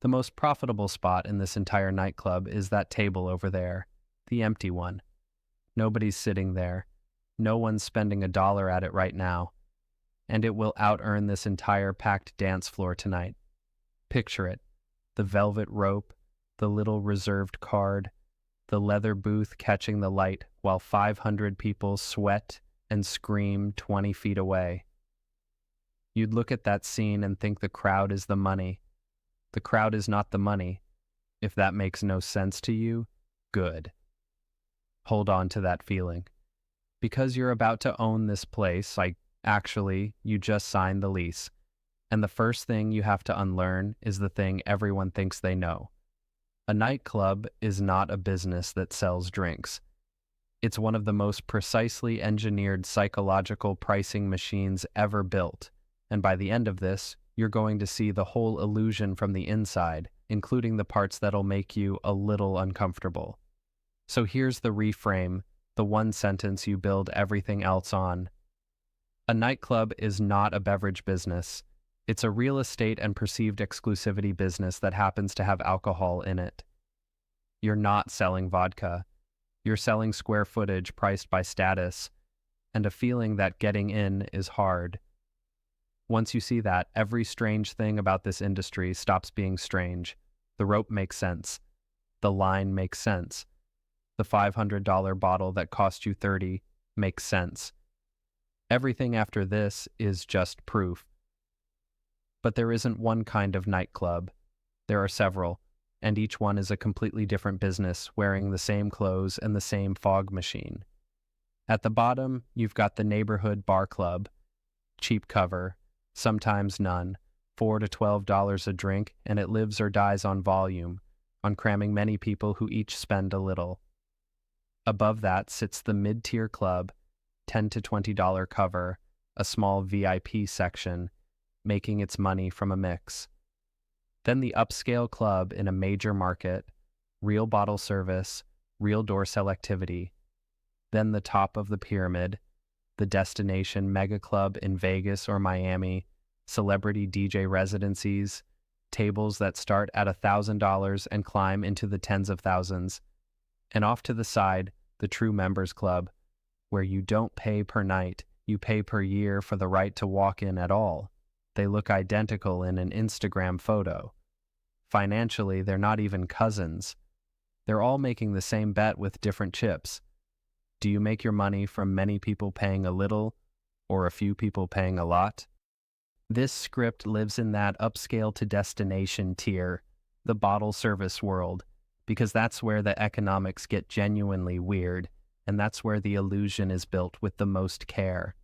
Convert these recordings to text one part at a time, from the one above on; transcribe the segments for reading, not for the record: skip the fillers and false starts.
The most profitable spot in this entire nightclub is that table over there, the empty one. Nobody's sitting there. No one's spending $1 at it right now. And it will out-earn this entire packed dance floor tonight. Picture it. The velvet rope, the little reserved card, the leather booth catching the light while 500 people sweat and scream 20 feet away. You'd look at that scene and think the crowd is the money. The crowd is not the money. If that makes no sense to you, good. Hold on to that feeling. Because you're about to own this place, you just signed the lease. And the first thing you have to unlearn is the thing everyone thinks they know. A nightclub is not a business that sells drinks. It's one of the most precisely engineered psychological pricing machines ever built. And by the end of this, you're going to see the whole illusion from the inside, including the parts that'll make you a little uncomfortable. So here's the reframe, the one sentence you build everything else on. A nightclub is not a beverage business. It's a real estate and perceived exclusivity business that happens to have alcohol in it. You're not selling vodka. You're selling square footage priced by status, and a feeling that getting in is hard. Once you see that, every strange thing about this industry stops being strange. The rope makes sense. The line makes sense. The $500 bottle that cost you $30 makes sense. Everything after this is just proof. But there isn't one kind of nightclub. There are several, and each one is a completely different business wearing the same clothes and the same fog machine. At the bottom, you've got the neighborhood bar club. Cheap cover, sometimes none, $4 to $12 a drink, and it lives or dies on volume, on cramming many people who each spend a little. Above that sits the mid-tier club, $10 to $20 cover, a small VIP section, making its money from a mix. Then the upscale club in a major market, real bottle service, real door selectivity. Then the top of the pyramid, the destination mega club in Vegas or Miami, celebrity DJ residencies, tables that start at $1,000 and climb into the tens of thousands. And off to the side, the true members club, where you don't pay per night, you pay per year for the right to walk in at all. They look identical in an Instagram photo. Financially, they're not even cousins. They're all making the same bet with different chips. Do you make your money from many people paying a little, or a few people paying a lot? This script lives in that upscale to destination tier, the bottle service world, because that's where the economics get genuinely weird, and that's where the illusion is built with the most care.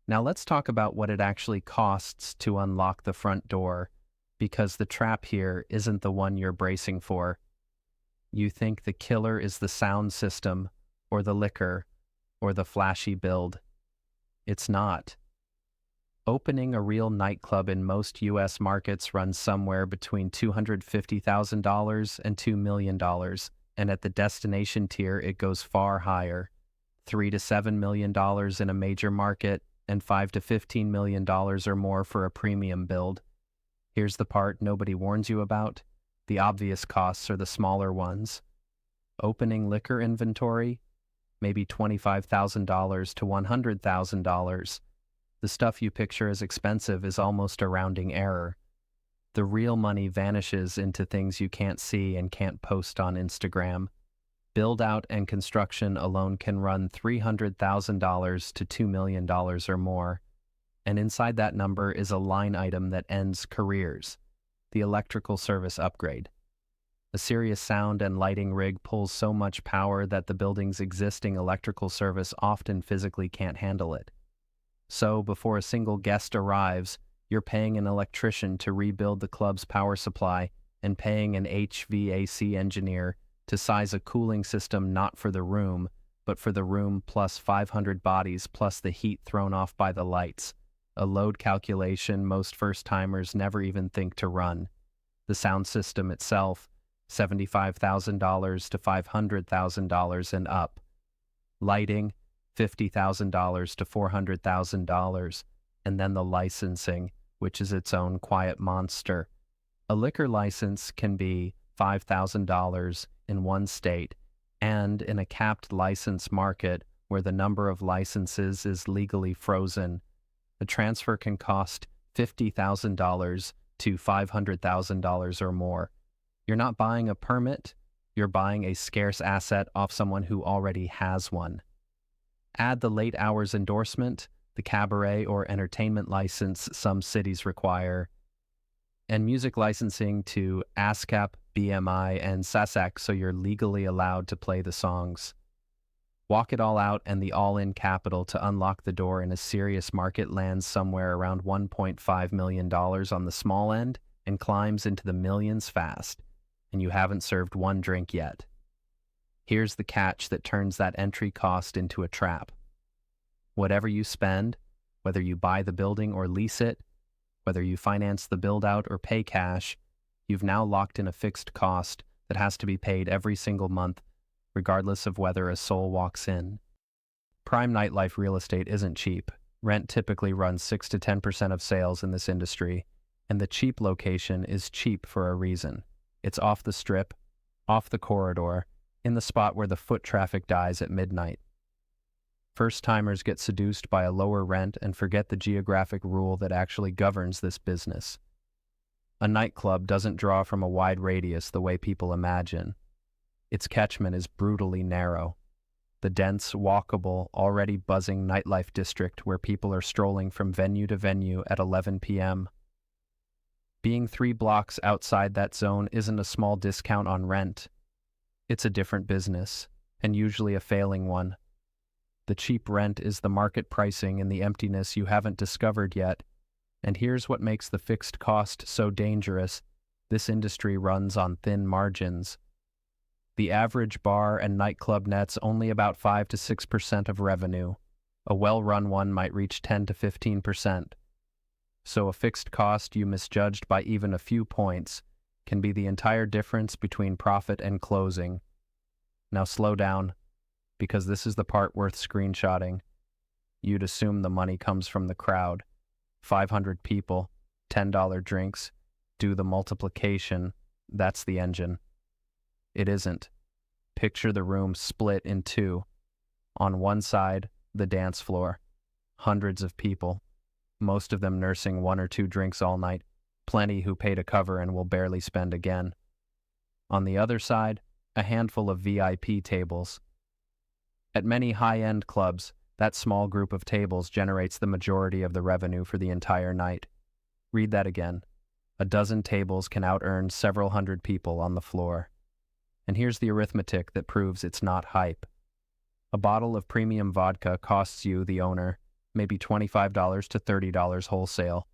Now let's talk about what it actually costs to unlock the front door, because the trap here isn't the one you're bracing for. You think the killer is the sound system, or the liquor, or the flashy build. It's not. Opening a real nightclub in most U.S. markets runs somewhere between $250,000 and $2 million, and at the destination tier it goes far higher, $3 to $7 million in a major market, and $5 to $15 million or more for a premium build. Here's the part nobody warns you about. The obvious costs are the smaller ones. Opening liquor inventory, maybe $25,000 to $100,000. The stuff you picture as expensive is almost a rounding error. The real money vanishes into things you can't see and can't post on Instagram. Build-out and construction alone can run $300,000 to $2 million or more. And inside that number is a line item that ends careers, the electrical service upgrade. A serious sound and lighting rig pulls so much power that the building's existing electrical service often physically can't handle it. So, before a single guest arrives, you're paying an electrician to rebuild the club's power supply and paying an HVAC engineer to size a cooling system not for the room, but for the room plus 500 bodies plus the heat thrown off by the lights, a load calculation most first-timers never even think to run. The sound system itself, $75,000 to $500,000 and up. Lighting, $50,000 to $400,000, and then the licensing, which is its own quiet monster. A liquor license can be $5,000 in one state, and in a capped license market where the number of licenses is legally frozen, a transfer can cost $50,000 to $500,000 or more. You're not buying a permit, you're buying a scarce asset off someone who already has one. Add the late hours endorsement, the cabaret or entertainment license some cities require, and music licensing to ASCAP, BMI, and SASAC so you're legally allowed to play the songs. Walk it all out and the all-in capital to unlock the door in a serious market lands somewhere around $1.5 million on the small end and climbs into the millions fast, and you haven't served one drink yet. Here's the catch that turns that entry cost into a trap. Whatever you spend, whether you buy the building or lease it, whether you finance the build-out or pay cash, you've now locked in a fixed cost that has to be paid every single month, regardless of whether a soul walks in. Prime nightlife real estate isn't cheap. Rent typically runs 6 to 10% of sales in this industry, and the cheap location is cheap for a reason. It's off the strip, off the corridor, in the spot where the foot traffic dies at midnight. First-timers get seduced by a lower rent and forget the geographic rule that actually governs this business. A nightclub doesn't draw from a wide radius the way people imagine. Its catchment is brutally narrow. The dense, walkable, already buzzing nightlife district where people are strolling from venue to venue at 11 p.m. Being 3 blocks outside that zone isn't a small discount on rent. It's a different business, and usually a failing one. The cheap rent is the market pricing in the emptiness you haven't discovered yet. And here's what makes the fixed cost so dangerous. This industry runs on thin margins. The average bar and nightclub nets only about 5 to 6% of revenue. A well-run one might reach 10 to 15%. So a fixed cost you misjudged by even a few points can be the entire difference between profit and closing. Now slow down, because this is the part worth screenshotting. You'd assume the money comes from the crowd. 500 people, $10 drinks, do the multiplication, that's the engine. It isn't. Picture the room split in two. On one side, the dance floor. Hundreds of people, most of them nursing 1 or 2 drinks all night, plenty who pay to cover and will barely spend again. On the other side, a handful of VIP tables. At many high-end clubs, that small group of tables generates the majority of the revenue for the entire night. Read that again. A dozen tables can out-earn several hundred people on the floor. And here's the arithmetic that proves it's not hype. A bottle of premium vodka costs you, the owner, maybe $25 to $30 wholesale.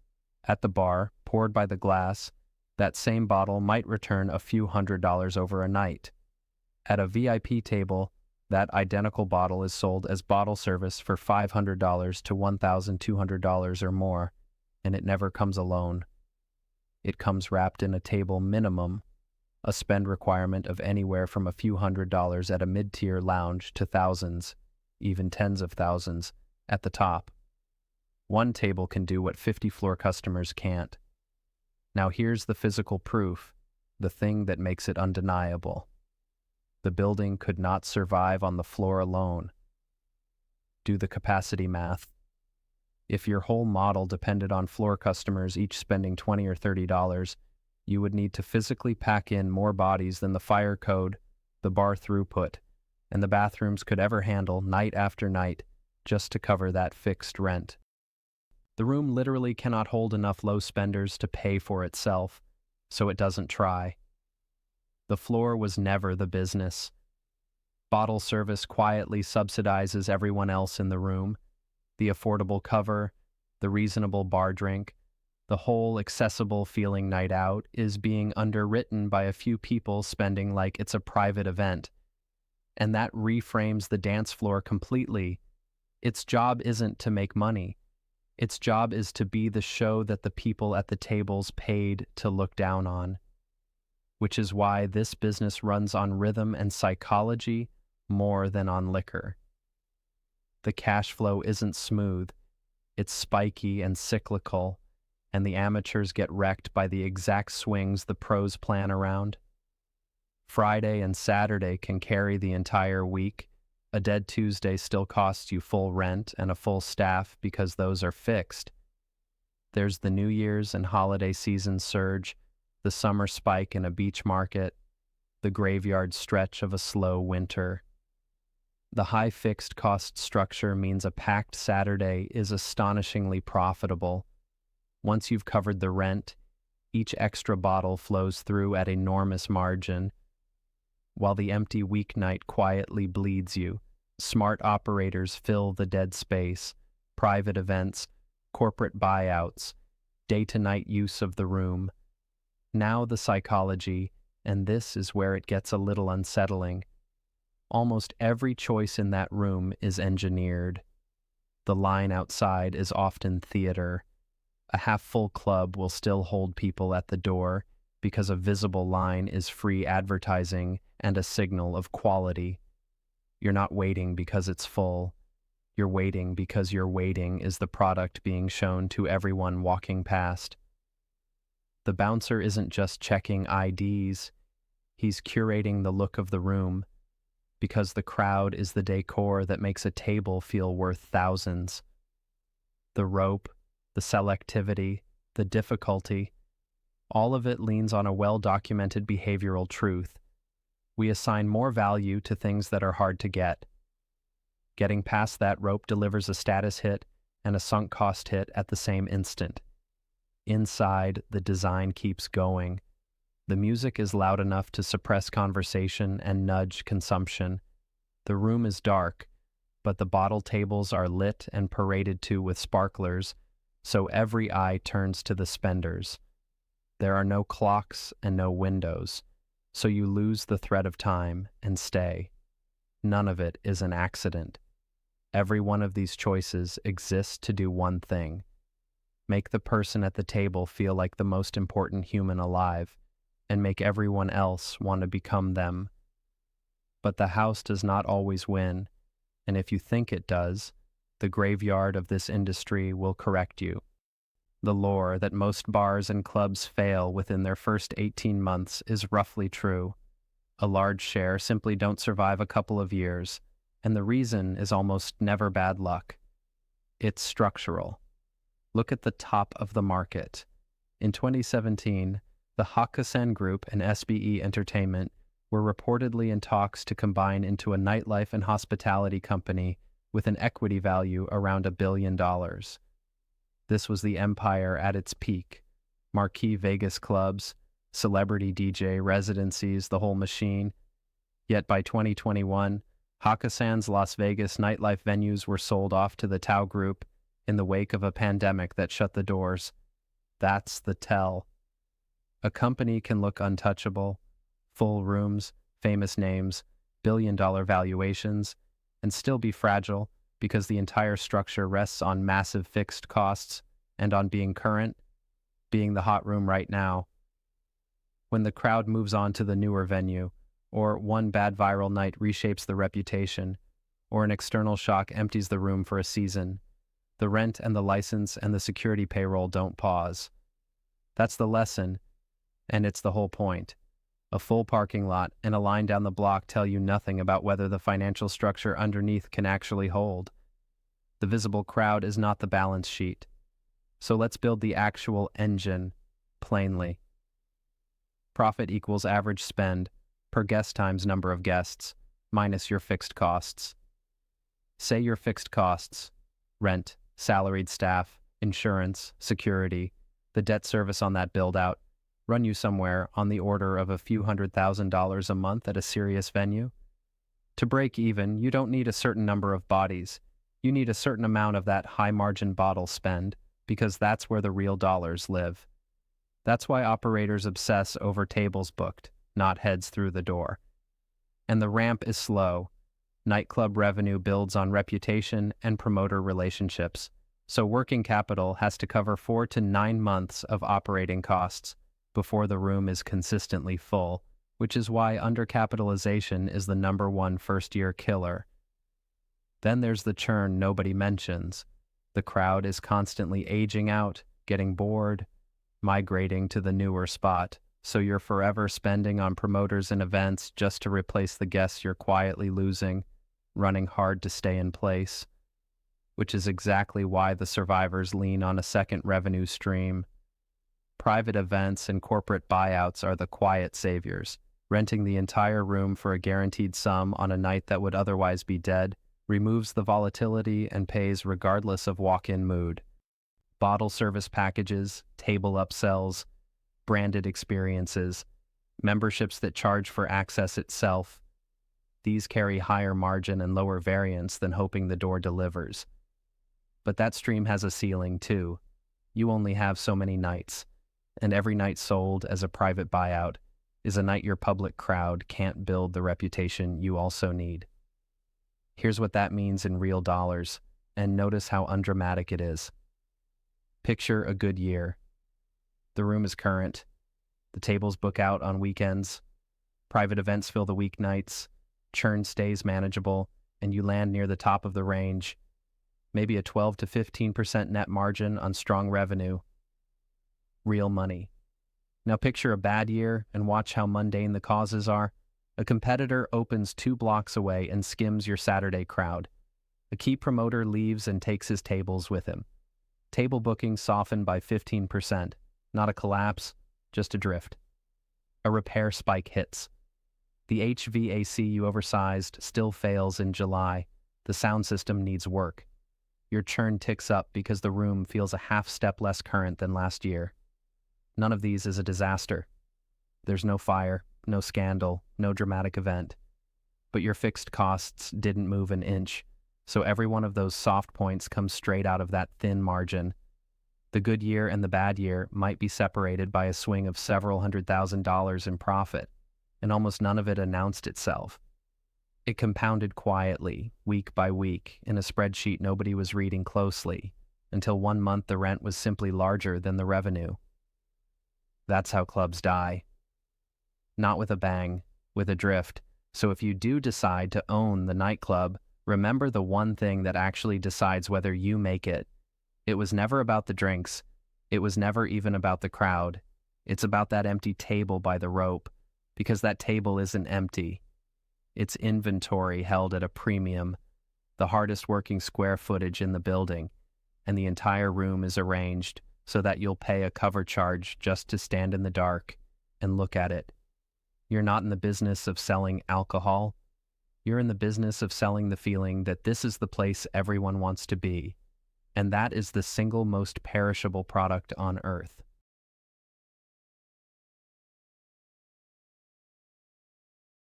At the bar, poured by the glass, that same bottle might return a few $100s over a night. At a VIP table, that identical bottle is sold as bottle service for $500 to $1,200 or more, and it never comes alone. It comes wrapped in a table minimum, a spend requirement of anywhere from a few $100s at a mid-tier lounge to thousands, even tens of thousands, at the top. One table can do what 50 floor customers can't. Now here's the physical proof, the thing that makes it undeniable. The building could not survive on the floor alone. Do the capacity math. If your whole model depended on floor customers each spending $20 or $30, you would need to physically pack in more bodies than the fire code, the bar throughput, and the bathrooms could ever handle night after night just to cover that fixed rent. The room literally cannot hold enough low spenders to pay for itself, so it doesn't try. The floor was never the business. Bottle service quietly subsidizes everyone else in the room. The affordable cover, the reasonable bar drink, the whole accessible feeling night out is being underwritten by a few people spending like it's a private event. And that reframes the dance floor completely. Its job isn't to make money. Its job is to be the show that the people at the tables paid to look down on. Which is why this business runs on rhythm and psychology more than on liquor. The cash flow isn't smooth, it's spiky and cyclical, and the amateurs get wrecked by the exact swings the pros plan around. Friday and Saturday can carry the entire week. A dead Tuesday still costs you full rent and a full staff because those are fixed. There's the New Year's and holiday season surge, the summer spike in a beach market, the graveyard stretch of a slow winter. The high fixed cost structure means a packed Saturday is astonishingly profitable. Once you've covered the rent, each extra bottle flows through at enormous margin, while the empty weeknight quietly bleeds you. Smart operators fill the dead space, private events, corporate buyouts, day-to-night use of the room. Now the psychology, and this is where it gets a little unsettling. Almost every choice in that room is engineered. The line outside is often theater. A half-full club will still hold people at the door because a visible line is free advertising and a signal of quality. You're not waiting because it's full. You're waiting because your waiting is the product being shown to everyone walking past. The bouncer isn't just checking IDs. He's curating the look of the room, because the crowd is the decor that makes a table feel worth thousands. The rope, the selectivity, the difficulty, all of it leans on a well-documented behavioral truth. We assign more value to things that are hard to get. Getting past that rope delivers a status hit and a sunk cost hit at the same instant. Inside, the design keeps going. The music is loud enough to suppress conversation and nudge consumption. The room is dark, but the bottle tables are lit and paraded to with sparklers, so every eye turns to the spenders. There are no clocks and no windows, so you lose the thread of time and stay. None of it is an accident. Every one of these choices exists to do one thing: make the person at the table feel like the most important human alive, and make everyone else want to become them. But the house does not always win, and if you think it does, the graveyard of this industry will correct you. The lore that most bars and clubs fail within their first 18 months is roughly true. A large share simply don't survive a couple of years, and the reason is almost never bad luck. It's structural. Look at the top of the market. In 2017, the Hakkasan Group and SBE Entertainment were reportedly in talks to combine into a nightlife and hospitality company with an equity value around $1 billion. This was the empire at its peak. Marquee Vegas clubs, celebrity DJ residencies, the whole machine. Yet by 2021, Hakkasan's Las Vegas nightlife venues were sold off to the Tao Group in the wake of a pandemic that shut the doors. That's the tell. A company can look untouchable, full rooms, famous names, billion-dollar valuations, and still be fragile because the entire structure rests on massive fixed costs and on being current, being the hot room right now. When the crowd moves on to the newer venue, or one bad viral night reshapes the reputation, or an external shock empties the room for a season, the rent and the license and the security payroll don't pause. That's the lesson, and it's the whole point. A full parking lot and a line down the block tell you nothing about whether the financial structure underneath can actually hold. The visible crowd is not the balance sheet. So let's build the actual engine, plainly. Profit equals average spend per guest times number of guests, minus your fixed costs. Say your fixed costs: rent, salaried staff, insurance, security, the debt service on that build-out, run you somewhere on the order of a few $100,000 a month at a serious venue. To break even, you don't need a certain number of bodies. You need a certain amount of that high-margin bottle spend, because that's where the real dollars live. That's why operators obsess over tables booked, not heads through the door. And the ramp is slow. Nightclub revenue builds on reputation and promoter relationships, so working capital has to cover 4 to 9 months of operating costs before the room is consistently full, which is why undercapitalization is the #1 first-year killer. Then there's the churn nobody mentions. The crowd is constantly aging out, getting bored, migrating to the newer spot. So you're forever spending on promoters and events just to replace the guests you're quietly losing, running hard to stay in place, which is exactly why the survivors lean on a second revenue stream. Private events and corporate buyouts are the quiet saviors. Renting the entire room for a guaranteed sum on a night that would otherwise be dead removes the volatility and pays regardless of walk-in mood. Bottle service packages, table upsells, branded experiences, memberships that charge for access itself. These carry higher margin and lower variance than hoping the door delivers. But that stream has a ceiling too. You only have so many nights, and every night sold as a private buyout is a night your public crowd can't build the reputation you also need. Here's what that means in real dollars, and notice how undramatic it is. Picture a good year. The room is current. The tables book out on weekends. Private events fill the weeknights. Churn stays manageable, and you land near the top of the range. Maybe a 12 to 15% net margin on strong revenue. Real money. Now picture a bad year and watch how mundane the causes are. A competitor opens 2 blocks away and skims your Saturday crowd. A key promoter leaves and takes his tables with him. Table bookings soften by 15%. Not a collapse, just a drift. A repair spike hits. The HVAC you oversized still fails in July. The sound system needs work. Your churn ticks up because the room feels a half step less current than last year. None of these is a disaster. There's no fire, no scandal, no dramatic event. But your fixed costs didn't move an inch, so every one of those soft points comes straight out of that thin margin. The good year and the bad year might be separated by a swing of several $100,000 in profit, and almost none of it announced itself. It compounded quietly, week by week, in a spreadsheet nobody was reading closely, until one month the rent was simply larger than the revenue. That's how clubs die. Not with a bang, with a drift. So if you do decide to own the nightclub, remember the one thing that actually decides whether you make it. It was never about the drinks. It was never even about the crowd. It's about that empty table by the rope, because that table isn't empty. It's inventory held at a premium, the hardest working square footage in the building, and the entire room is arranged so that you'll pay a cover charge just to stand in the dark and look at it. You're not in the business of selling alcohol. You're in the business of selling the feeling that this is the place everyone wants to be. And that is the single most perishable product on earth.